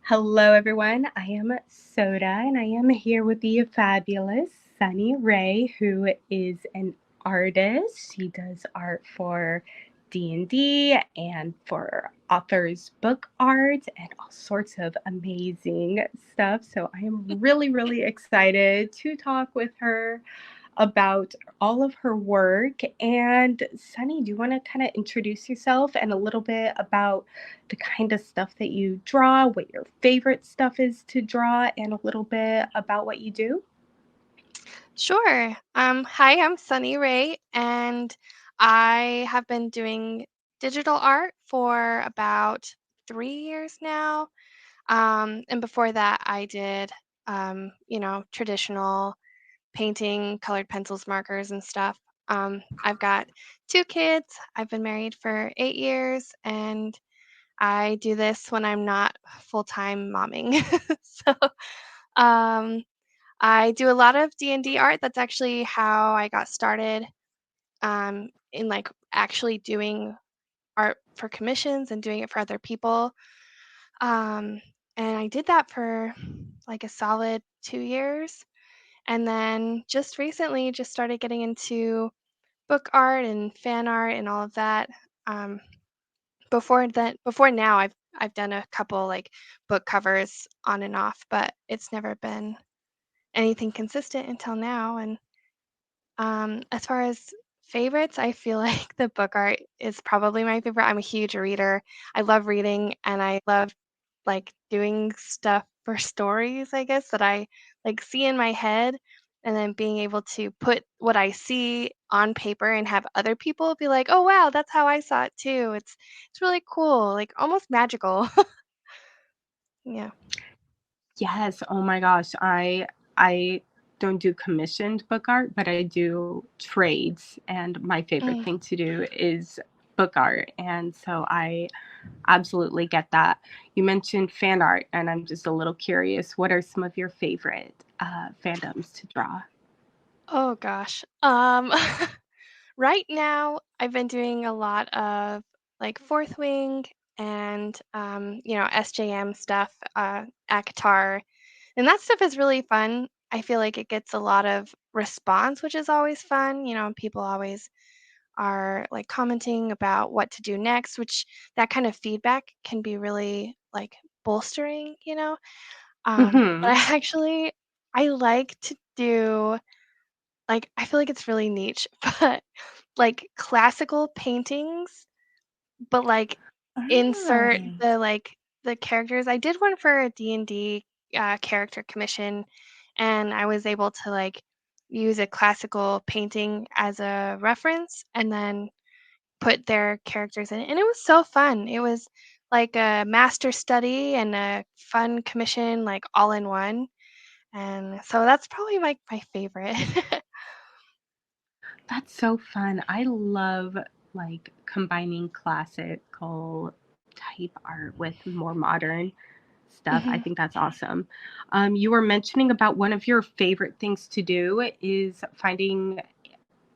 Hello, everyone. I am Soda, and I am here with the fabulous Sunni Rae, who is an artist. She does art for D&D and for authors' book art and all sorts of amazing stuff. So I am really, really excited to talk with her about all of her work. And Sunny, do you want to kind of introduce yourself and a little bit about the kind of stuff that you draw, what your favorite stuff is to draw, and a little bit about what you do? Sure. Hi, I'm Sunny Rae, and I have been doing digital art for about 3 years now. And before that, I did, traditional painting, colored pencils, markers, and stuff. I've got 2 kids. I've been married for 8 years, and I do this when I'm not full-time momming. So, um, I do a lot of D&D art. That's actually how I got started, in, like, actually doing art for commissions and doing it for other people. Um, and I did that for, like, a solid 2 years, and then just recently just started getting into book art and fan art and all of that. Um, before now, I've done a couple, like, book covers on and off, but it's never been anything consistent until now, and as far as favorites, I feel like the book art is probably my favorite. I'm a huge reader. I love reading and I love like doing stuff for stories, I guess, that I like see in my head and then being able to put what I see on paper and have other people be like, "Oh wow, that's how I saw it too." It's really cool, like almost magical. Yeah. Yes. Oh my gosh. I don't do commissioned book art, but I do trades, and my favorite Mm. thing to do is book art. And so I absolutely get that. You mentioned fan art, and I'm just a little curious. What are some of your favorite fandoms to draw? Oh gosh. Right now, I've been doing a lot of like Fourth Wing and SJM stuff, ACOTAR, and that stuff is really fun. I feel like it gets a lot of response, which is always fun. People always are like commenting about what to do next, which that kind of feedback can be really like bolstering. But Hmm. I like to do like I feel like it's really niche, but like classical paintings, but like insert Ah. the characters. I did one for a D&D character commission, and I was able to like use a classical painting as a reference and then put their characters in it. And it was so fun. It was like a master study and a fun commission like all in one. And so that's probably like my favorite. That's so fun. I love like combining classical type art with more modern stuff. I Mhm. think that's awesome. You were mentioning about one of your favorite things to do is finding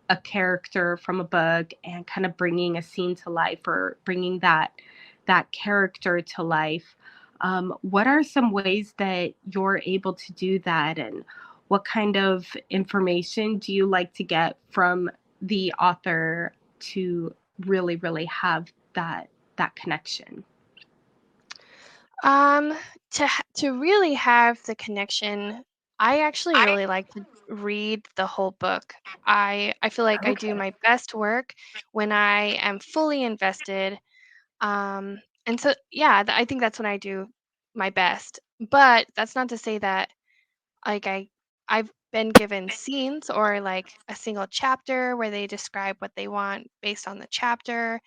a character from a book and kind of bringing a scene to life or bringing that character to life. What are some ways that you're able to do that, and what kind of information do you like to get from the author to really have that connection? Um, to really have the connection, I actually really like to read the whole book. I feel like I do Okay. my best work when I am fully invested. And so yeah, I think that's when I do my best. But that's not to say that like I've been given scenes or like a single chapter where they describe what they want based on the chapter.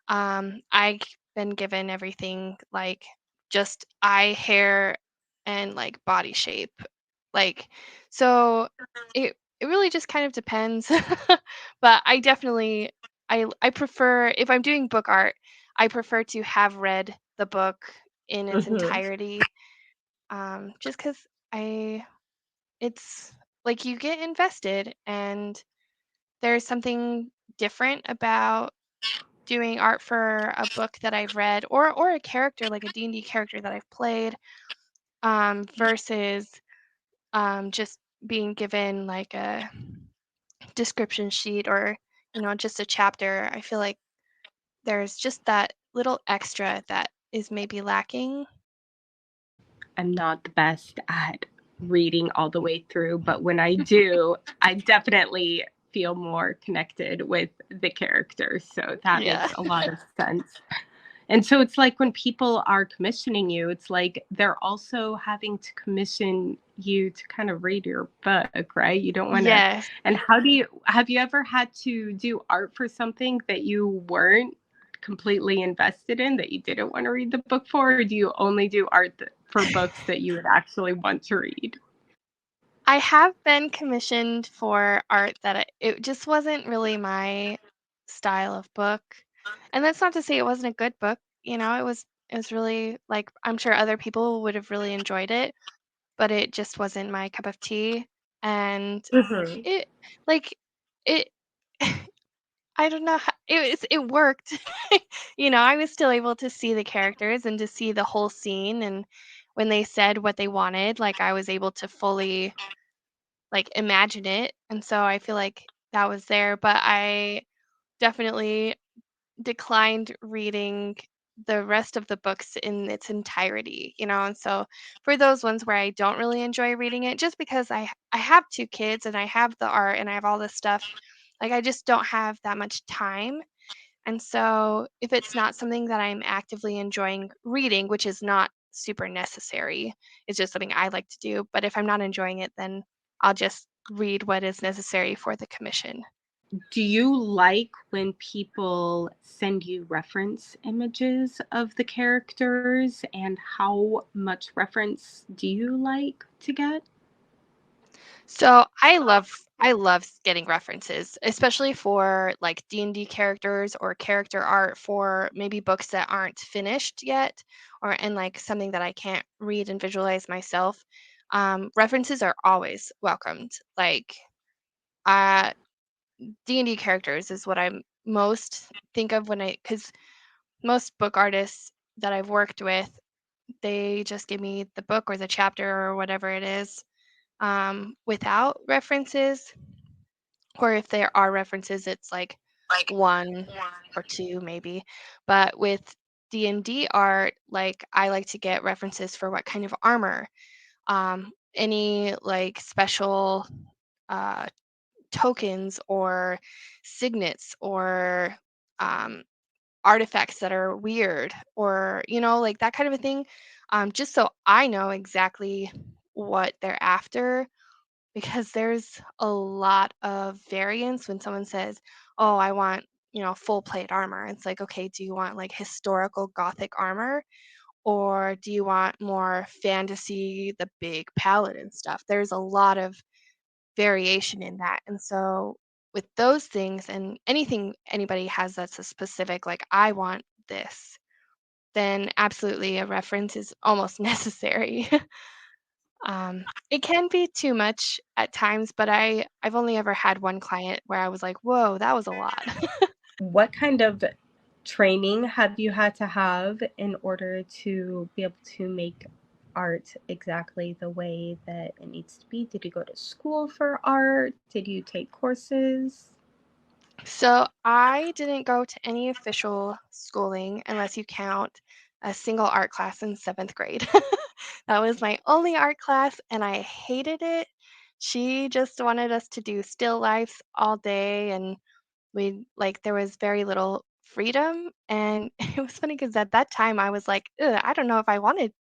I've been given everything like just eye, hair, and like body shape. Like, so it really just kind of depends. But I definitely I prefer if I'm doing book art, I prefer to have read the book in its Hmm. entirety. Just because I it's like you get invested and there's something different about doing art for a book that I've read or a character like a D&D character that I've played, versus just being given like a description sheet or just a chapter. I feel like there's just that little extra that is maybe lacking. I'm not the best at reading all the way through, but when I do, I definitely feel more connected with the characters. So that Yeah. makes a lot of sense. And so it's like when people are commissioning you, it's like they're also having to commission you to kind of read your book, right? You don't want to. Yes. And have you ever had to do art for something that you weren't completely invested in, that you didn't want to read the book for? Or do you only do art for books that you would actually want to read? I have been commissioned for art that it just wasn't really my style of book. And that's not to say it wasn't a good book. It was really like I'm sure other people would have really enjoyed it, but it just wasn't my cup of tea. And Hmm. it like it I don't know how it worked. I was still able to see the characters and to see the whole scene, and when they said what they wanted, like I was able to fully like imagine it. And so I feel like that was there, but I definitely declined reading the rest of the books in its entirety. And so for those ones where I don't really enjoy reading it just because I have two kids and I have the art and I have all this stuff, like I just don't have that much time. And so if it's not something that I'm actively enjoying reading, which is not super necessary, it's just something I like to do, but if I'm not enjoying it, then I'll just read what is necessary for the commission. Do you like when people send you reference images of the characters, and how much reference do you like to get? So I love getting references, especially for like D&D characters or character art for maybe books that aren't finished yet, or and like something that I can't read and visualize myself. References are always welcomed. Like uh D&D characters is what I most think of when I cuz most book artists that I've worked with, they just give me the book or the chapter or whatever it is, without references, or if there are references, it's like one or two maybe. But with D&D art, like I like to get references for what kind of armor, any like special uh, tokens or signets or um, artifacts that are weird or like that kind of a thing, just so I know exactly what they're after, because there's a lot of variance when someone says, oh, I want full plate armor. It's like, okay, do you want like historical gothic armor, or do you want more fantasy, the big paladin stuff? There's a lot of variation in that. And so with those things and anything anybody has that's a specific, like, I want this, then absolutely a reference is almost necessary. It can be too much at times, but I've only ever had one client where I was like, whoa, that was a lot. What kind of training have you had to have in order to be able to make art exactly the way that it needs to be? Did you go to school for art? Did you take courses? So I didn't go to any official schooling unless you count a single art class in seventh grade. That was my only art class, and I hated it. She just wanted us to do still lifes all day, and there was very little freedom. And it was funny because at that time I was like, "Ugh, I don't know if I want to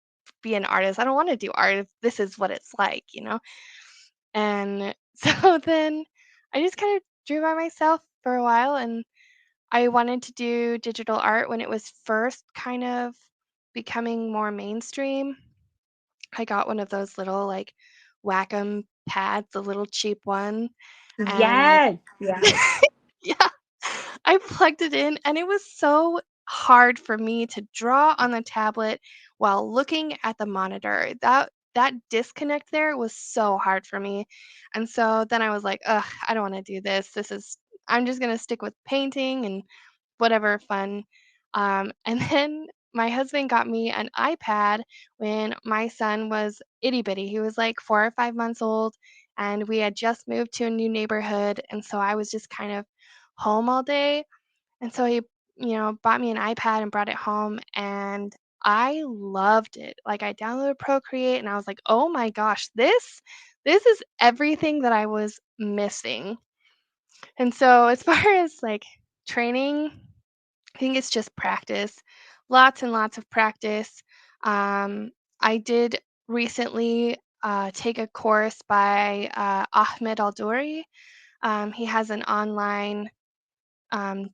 be an artist. I don't want to do art if this is what it's like. And so then I just kind of drew by myself for a while, and I wanted to do digital art when it was first kind of becoming more mainstream. I got one of those little like Wacom pads, the little cheap one, and I Yes, yes. yeah, I plugged it in, and it was so hard for me to draw on the tablet while looking at the monitor. That disconnect there was so hard for me. And so then I was like, ugh, I don't want to do this. I'm just gonna stick with painting and whatever fun. And then my husband got me an iPad when my son was itty bitty. He was like 4 or 5 months old, and we had just moved to a new neighborhood. And so I was just kind of home all day. And so he, bought me an iPad and brought it home, and I loved it. Like I downloaded Procreate and I was like, "Oh my gosh, this is everything that I was missing." And so as far as like training, I think it's just practice. Lots and lots of practice. I did recently take a course by Ahmed Al-Douri. He has an online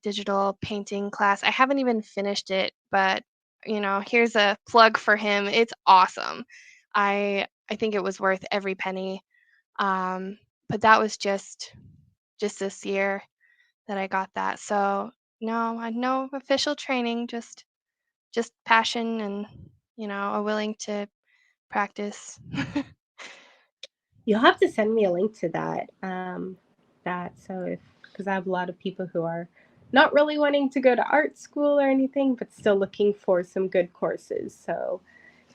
digital painting class. I haven't even finished it, but here's a plug for him. It's awesome. I think it was worth every penny. Um, but that was just this year that I got that. So no, I no official training, just passion and a willing to practice. You'll have to send me a link to that so if because I have a lot of people who are not really wanting to go to art school or anything, but still looking for some good courses. So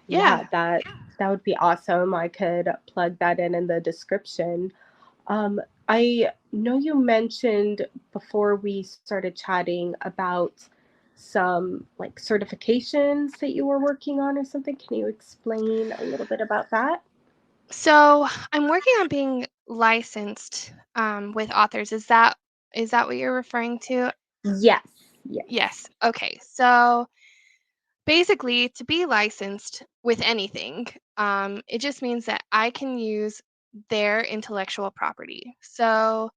Yeah. yeah, that would be awesome. I could plug that in the description. Um, I know you mentioned before we started chatting about some like certifications that you were working on or something. Can you explain a little bit about that? So I'm working on being licensed with authors. Is that what you're referring to? Yes, yes. Yes. Okay. So basically, to be licensed with anything, it just means that I can use their intellectual property. So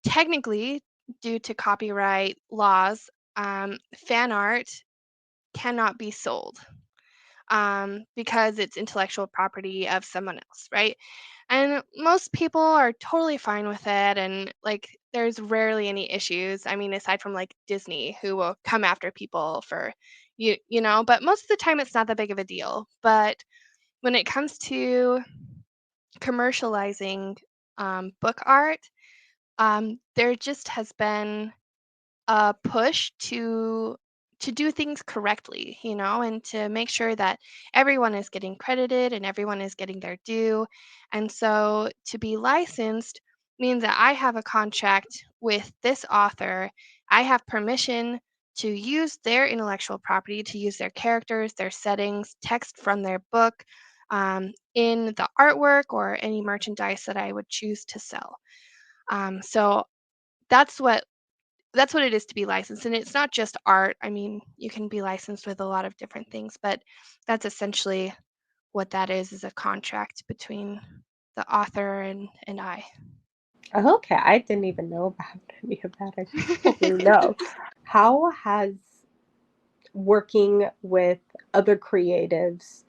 technically, due to copyright laws, fan art cannot be sold because it's intellectual property of someone else, right? And most people are totally fine with it. And like, there's rarely any issues. I mean, aside from like Disney, who will come after people for but most of the time it's not that big of a deal. But when it comes to commercializing book art, there just has been a push to do things correctly, and to make sure that everyone is getting credited and everyone is getting their due. And so to be licensed means that I have a contract with this author. I have permission to use their intellectual property, to use their characters, their settings, text from their book in the artwork or any merchandise that I would choose to sell. So that's what that's what it is to be licensed, and it's not just art. I mean, you can be licensed with a lot of different things, but that's essentially what that is a contract between the author and I. Oh, okay, I didn't even know about any of that. I should probably know. How has working with other creatives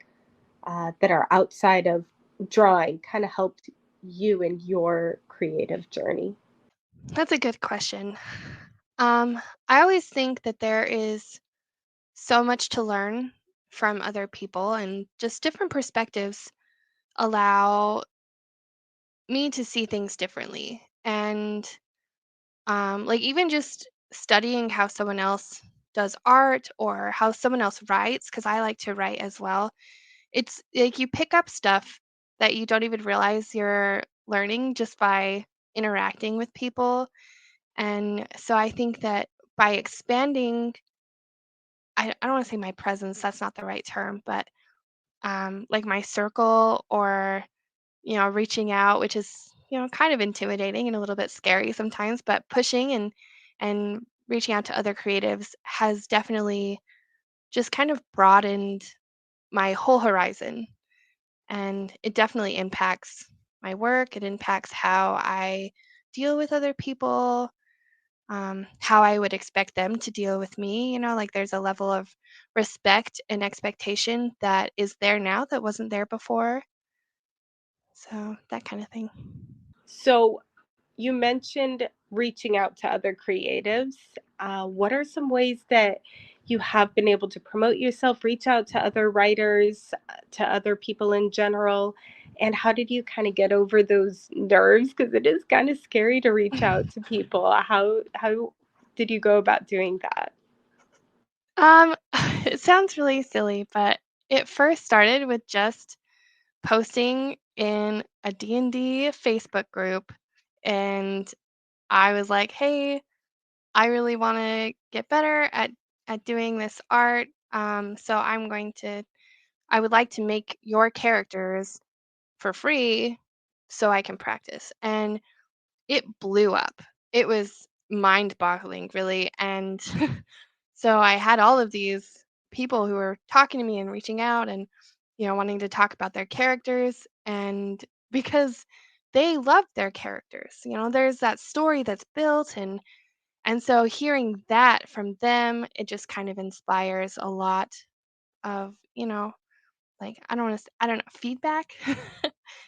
that are outside of drawing kind of helped you in your creative journey? That's a good question. Um, I always think that there is so much to learn from other people, and just different perspectives allow me to see things differently. And like even just studying how someone else does art or how someone else writes, because I like to write as well. It's like you pick up stuff that you don't even realize you're learning just by interacting with people. And so I think that by expanding, I don't want to say my presence, that's not the right term, but like my circle, or reaching out, which is, kind of intimidating and a little bit scary sometimes, but pushing and reaching out to other creatives has definitely just kind of broadened my whole horizon. And it definitely impacts my work. It impacts how I deal with other people, how I would expect them to deal with me. Like there's a level of respect and expectation that is there now that wasn't there before. So that kind of thing. So, you mentioned reaching out to other creatives. What are some ways that you have been able to promote yourself, reach out to other writers, to other people in general? And how did you kind of get over those nerves? Because it is kind of scary to reach out to people. How did you go about doing that? Um, it sounds really silly, but it first started with just posting in a D&D Facebook group, and I was like, "Hey, I really want to get better at doing this art. So I would like to make your characters for free so I can practice." And it blew up. It was mind-boggling, really, and so I had all of these people who were talking to me and reaching out and, wanting to talk about their characters, and because they loved their characters. There's that story that's built, and so hearing that from them, it just kind of inspires a lot of, like, I don't know, feedback,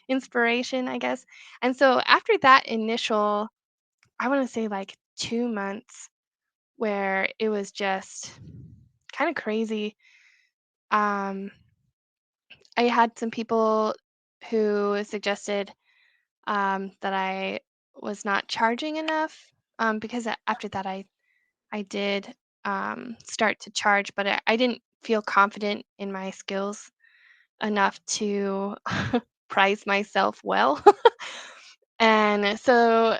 inspiration, I guess. And so after that initial, I want to say like 2 months where it was just kind of crazy. Um, I had some people who suggested that I was not charging enough, because after that I did start to charge, but I didn't feel confident in my skills enough to price myself well. And so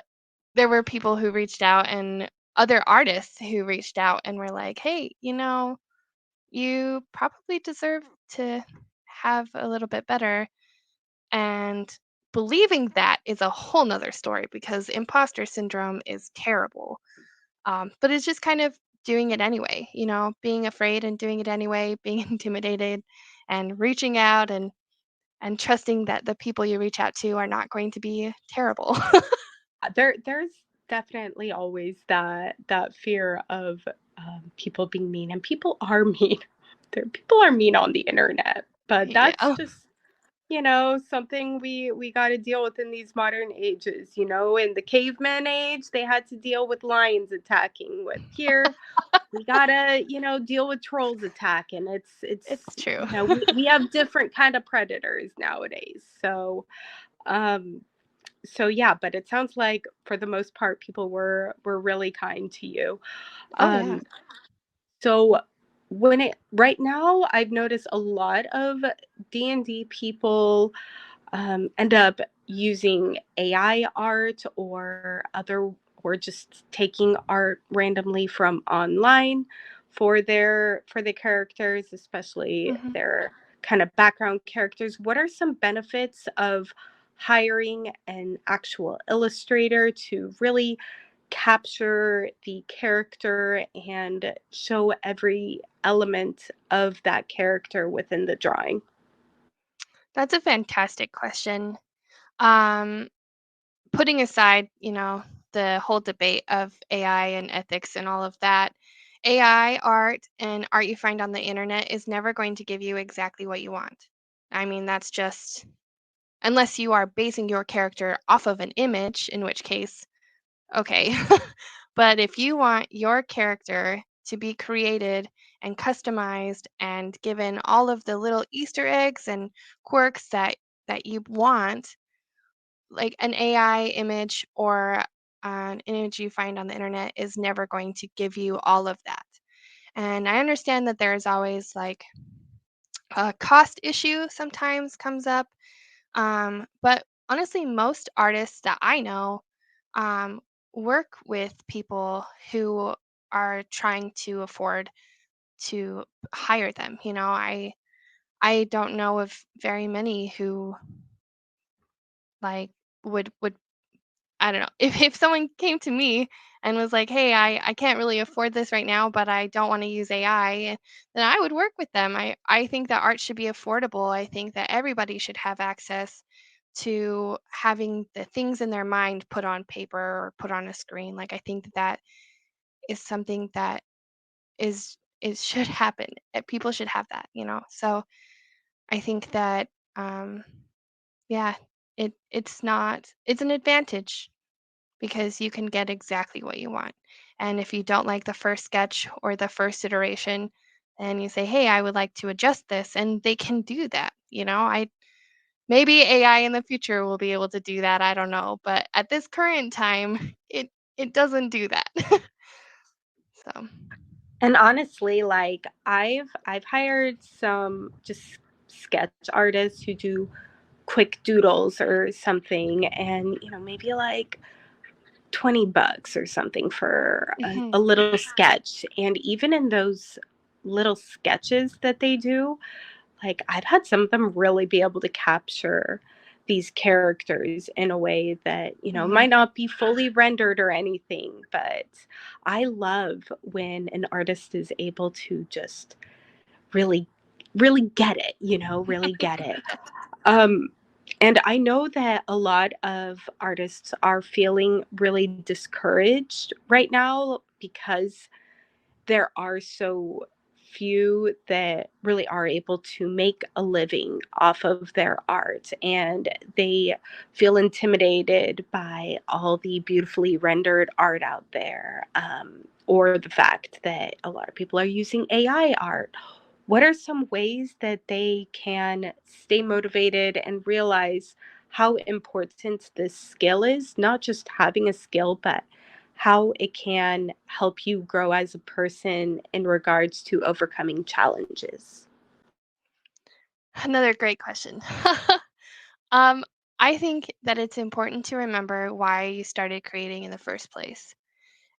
there were people who reached out and other artists who reached out and were like, "Hey, you probably deserve to have a little bit better." And believing that is a whole nother story because imposter syndrome is terrible. But it's just kind of doing it anyway, being afraid and doing it anyway, being intimidated and reaching out and trusting that the people you reach out to are not going to be terrible. There's definitely always that fear of people being mean, and people are mean. People are mean on the internet, but that's Yeah. just something we got to deal with in these modern ages. In the caveman age, they had to deal with lions attacking. With here, we gotta deal with trolls attacking. It's It's true. we have different kind of predators nowadays. Um, so yeah, but it sounds like for the most part, people were really kind to you. Oh, yeah. Um, so when it right now, I've noticed a lot of D&D people end up using AI art or just taking art randomly from online for the characters, especially Mhm. their kind of background characters. What are some benefits of hiring an actual illustrator to really capture the character and show every element of that character within the drawing? That's a fantastic question. Um, Putting aside, the whole debate of AI and ethics and all of that, AI art and art you find on the internet is never going to give you exactly what you want. I mean, that's just unless you are basing your character off of an image, in which case, okay. But if you want your character to be created and customized and given all of the little Easter eggs and quirks that you want, like an AI image or an image you find on the internet is never going to give you all of that. And I understand that there's always like a cost issue sometimes comes up. But honestly, most artists that I know um, work with people who are trying to afford to hire them. I don't know of very many who like would I don't know. If someone came to me and was like, "Hey, I can't really afford this right now, but I don't want to use AI," then I would work with them. I think that art should be affordable. I think that everybody should have access to having the things in their mind put on paper or put on a screen. Like I think that is something that is should happen. People should have that. So I think that um yeah, it's an advantage because you can get exactly what you want. And if you don't like the first sketch or the first iteration, then you say, "Hey, I would like to adjust this," and they can do that. I maybe AI in the future will be able to do that. I don't know, but at this current time, it doesn't do that. So, And honestly, like I've hired some just sketch artists who do quick doodles or something, and maybe like $20 or something for mhm. a little sketch. And even in those little sketches that they do, like I've had some of them really be able to capture these characters in a way that, Mhm. might not be fully rendered or anything, but I love when an artist is able to just really really get it, really get it. Um and I know that a lot of artists are feeling really discouraged right now because there are so few that really are able to make a living off of their art, and they feel intimidated by all the beautifully rendered art out there, or the fact that a lot of people are using AI art. What are some ways that they can stay motivated and realize how important this skill is? Not just having a skill, but how it can help you grow as a person in regards to overcoming challenges. Another great question. um, I think that it's important to remember why you started creating in the first place.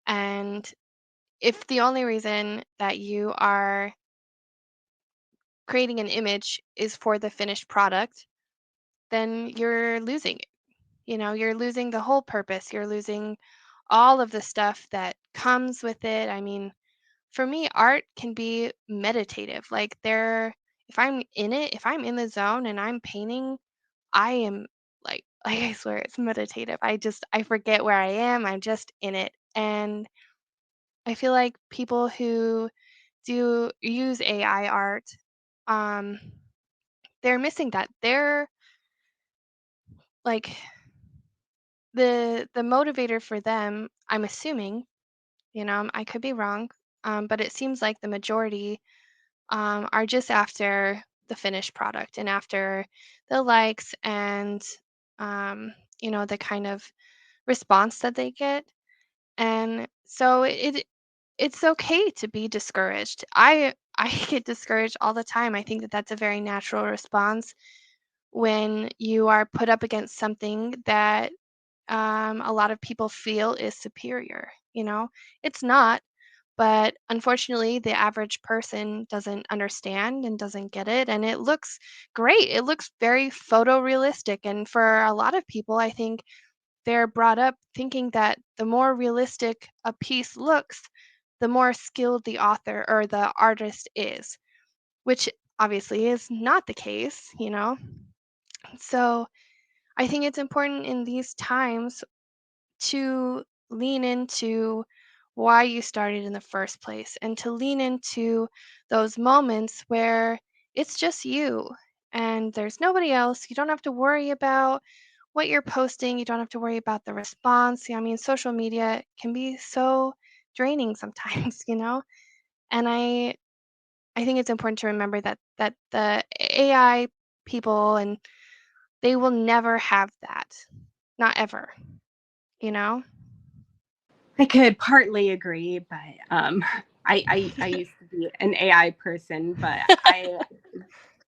And if the only reason that you are creating an image is for the finished product, then you're losing it. You're losing the whole purpose. You're losing all of the stuff that comes with it. I mean, for me, art can be meditative. Like if I'm in it, if I'm in the zone and I'm painting, I am like I swear it's meditative. I forget where I am. I'm just in it. And I feel like people who do use AI art, um, they're missing that. They're like the motivator for them, I'm assuming, I could be wrong, but it seems like the majority are just after the finished product and after the likes and the kind of response that they get. And so it's okay to be discouraged. I get discouraged all the time. I think that that's a very natural response when you are put up against something that a lot of people feel is superior. It's not, but unfortunately, the average person doesn't understand and doesn't get it. And it looks great. It looks very photorealistic. And for a lot of people, I think they're brought up thinking that the more realistic a piece looks, the more skilled the author or the artist is, which obviously is not the case. So I think it's important in these times to lean into why you started in the first place and to lean into those moments where it's just you and there's nobody else. You don't have to worry about what you're posting. You don't have to worry about the response. I mean, social media can be so draining sometimes. And I think it's important to remember that the AI people and they will never have that. Not ever, you know? I could partly agree, but I used to be an AI person, but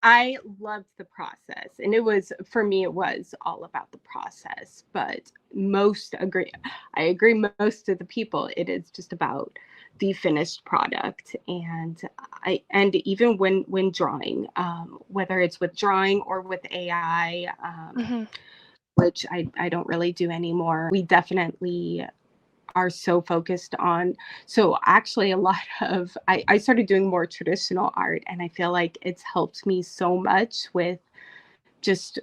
I loved the process, and it was for me. It was all about the process. But most agree. I agree. Most of the people, it is just about the finished product, and even when drawing, whether it's with drawing or with AI, Hmm. which I don't really do anymore. We definitely are so focused on. So actually a lot of I started doing more traditional art, and I feel like it's helped me so much with just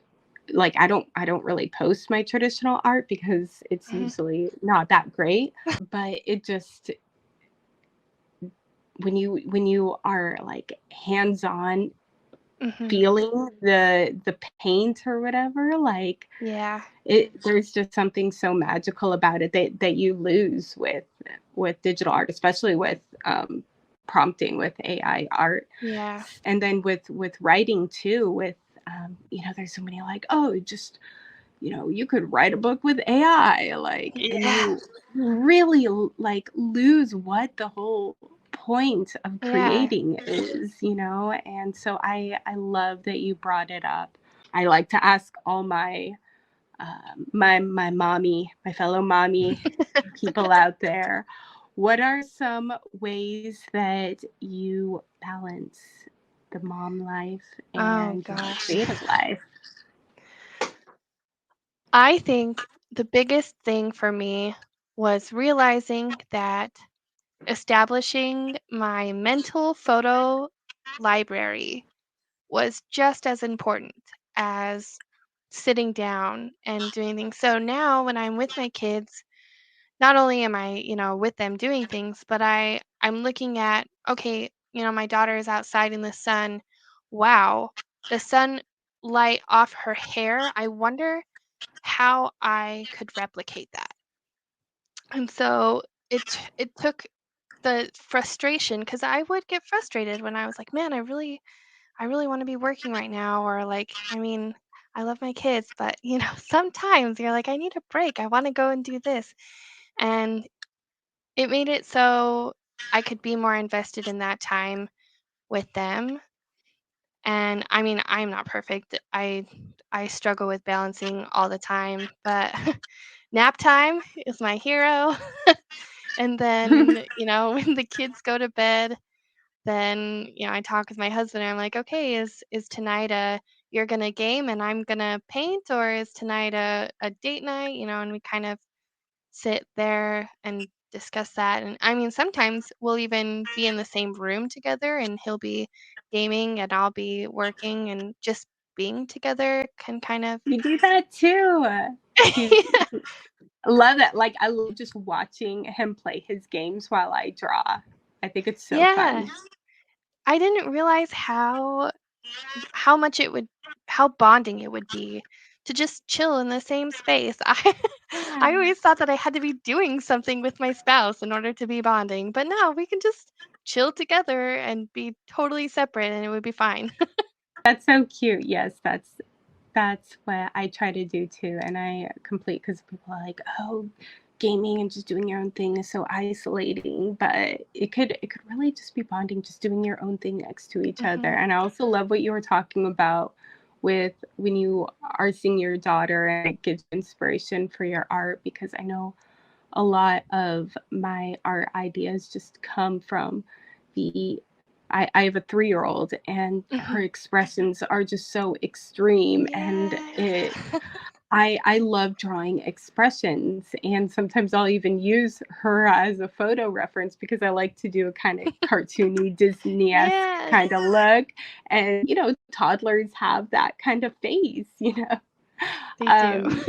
like I don't really post my traditional art because it's Hmm. usually not that great, but it just when you are like hands on Hmm. feeling the paint or whatever, like Yeah. there's just something so magical about it that you lose with digital art, especially with prompting with AI art. Yeah. And then with writing too, with there's so many like, oh, just you could write a book with AI, like, and Yeah. you really like lose what the whole point of Yeah. creating is. And so I love that you brought it up. I like to ask all my mommy, my fellow mommy people out there, what are some ways that you balance the mom life Oh and your gosh. creative life? I think the biggest thing for me was realizing that establishing my mental photo library was just as important as sitting down and doing things. So now when I'm with my kids, not only am I, with them doing things, but I'm looking at, okay, my daughter is outside in the sun. Wow, the sun light off her hair. I wonder how I could replicate that. And so it took the frustration because I would get frustrated when I was like, man, I really want to be working right now, or like, I mean, I love my kids, but sometimes you're like, I need a break. I want to go and do this. And it made it so I could be more invested in that time with them. And I mean, I'm not perfect. I struggle with balancing all the time, but nap time is my hero. And then, when the kids go to bed, then, I talk with my husband and I'm like, okay, is tonight you're gonna game and I'm gonna paint, or is tonight a date night? And we kind of sit there and discuss that. And I mean, sometimes we'll even be in the same room together and he'll be gaming and I'll be working, and just being together can kind of You do that too. He's I love that. Like, I love just watching him play his games while I draw. I think it's so Yeah. fun. I didn't realize how much it would how bonding it would be to just chill in the same space. I Yeah. always thought that I had to be doing something with my spouse in order to be bonding, but no, we can just chill together and be totally separate and it would be fine. That's so cute. Yes, that's what I try to do too. And I complete because people are like, oh, gaming and just doing your own thing is so isolating. But it could really just be bonding, just doing your own thing next to each other. Mhm. And I also love what you were talking about with when you are seeing your daughter and it gives you inspiration for your art, because I know a lot of my art ideas just come from the I have a 3-year old and her Mhm. expressions are just so extreme, and Yes. I love drawing expressions, and sometimes I'll even use her as a photo reference because I like to do a kind of cartoony Disney-esque Yes. kind of look, and toddlers have that kind of face. They do. um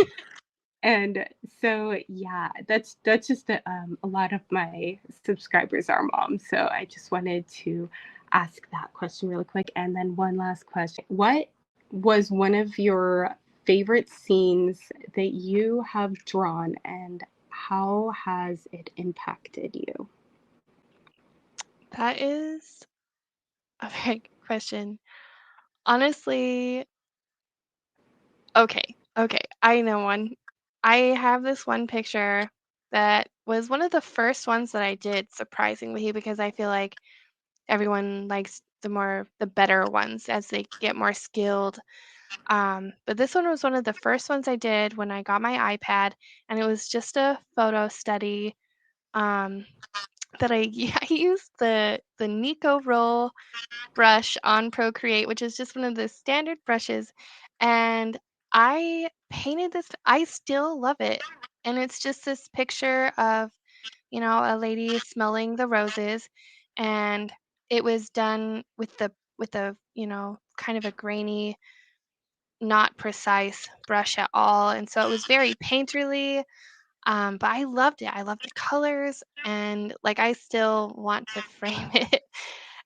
and so, yeah, that's just a lot of my subscribers are moms. So I just wanted to ask that question really quick. And then one last question. What was one of your favorite scenes that you have drawn, and how has it impacted you? That is a very good question. Honestly, okay. Okay. I know one. I have this one picture that was one of the first ones that I did, surprisingly, because I feel like everyone likes the better ones as they get more skilled. But this one was one of the first ones I did when I got my iPad, and it was just a photo study. Um, that I I used the Nico Roll brush on Procreate, which is just one of the standard brushes, and I painted this. I still love it, and it's just this picture of a lady smelling the roses, and it was done with a kind of a grainy, not precise brush at all, and so it was very painterly. But I loved it. I loved the colors, and like I still want to frame it.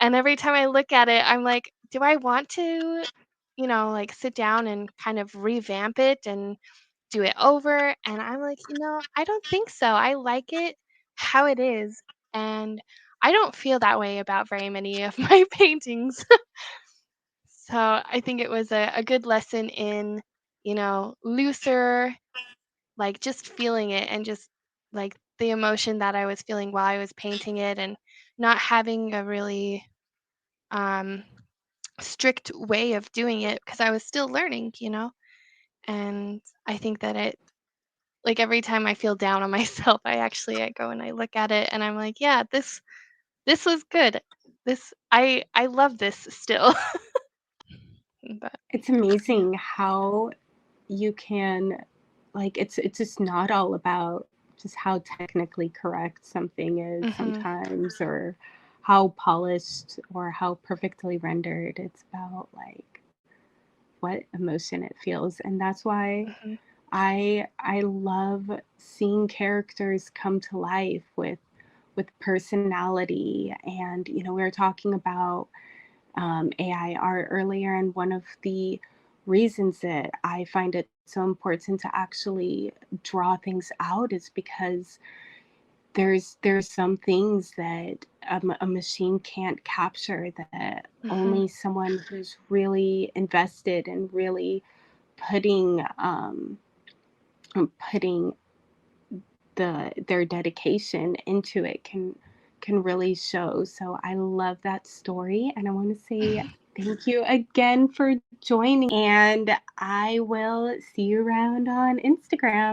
And every time I look at it, I'm like, do I want to, like sit down and kind of revamp it and do it over? And I'm like, I don't think so. I like it how it is. And I don't feel that way about very many of my paintings. So I think it was a good lesson in looser, like just feeling it and just like the emotion that I was feeling while I was painting it and not having a really um, strict way of doing it because I was still learning. And I think that like every time I feel down on myself, I go and I look at it and I'm like, yeah, this was good. I love this still. But It's amazing how you can, like, it's just not all about just how technically correct something is mhm, sometimes, or how polished or how perfectly rendered. It's about like what emotion it feels. And that's why mhm, I love seeing characters come to life with personality. And we were talking about AI art earlier, and one of the reasons that I find it so important to actually draw things out is because there's some things that a machine can't capture, that mhm, only someone who's really invested and really putting putting their dedication into it can really show. So I love that story, and I want to say mhm. thank you again for joining, and I will see you around on Instagram.